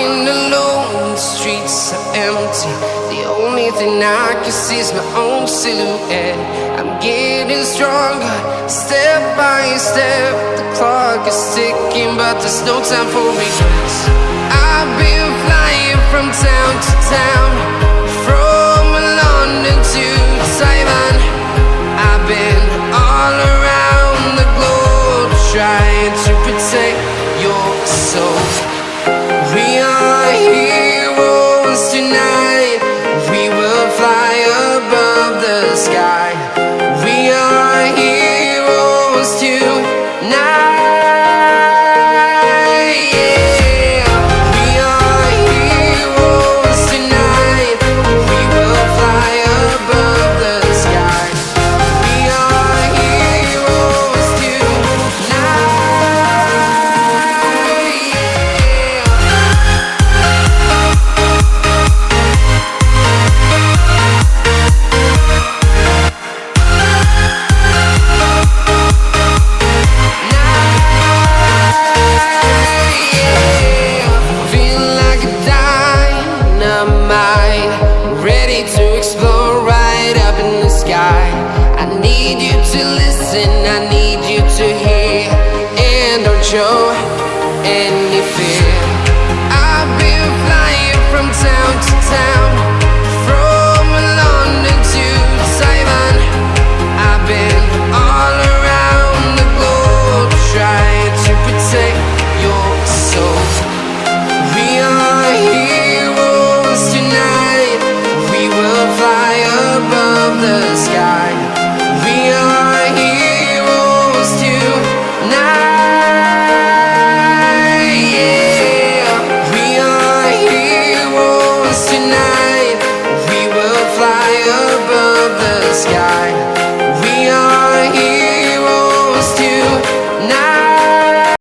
walking alone, the streets are empty. The only thing I can see is my own silhouette. I'm getting stronger, step by step. The clock is ticking, but there's no time for regrets. I've been flying from town to town, from London to Taiwan. I've been all around the globe, trying to protect your soul. We are heroes tonight. We will fly above the sky. We are heroes tonight. Yeah. We are heroes tonight. We will fly above the sky. We are heroes tonight. Feeling like a dynamite, ready to explode right up in the sky. I need you to listen, I need you to hear, and don't show any fear. I've been flying from town to town, from London to Taiwan. I've been all around the globe, trying to protect your soul. We are heroes tonight. We will fly above the sky. We are heroes tonight. Yeah. We are heroes tonight.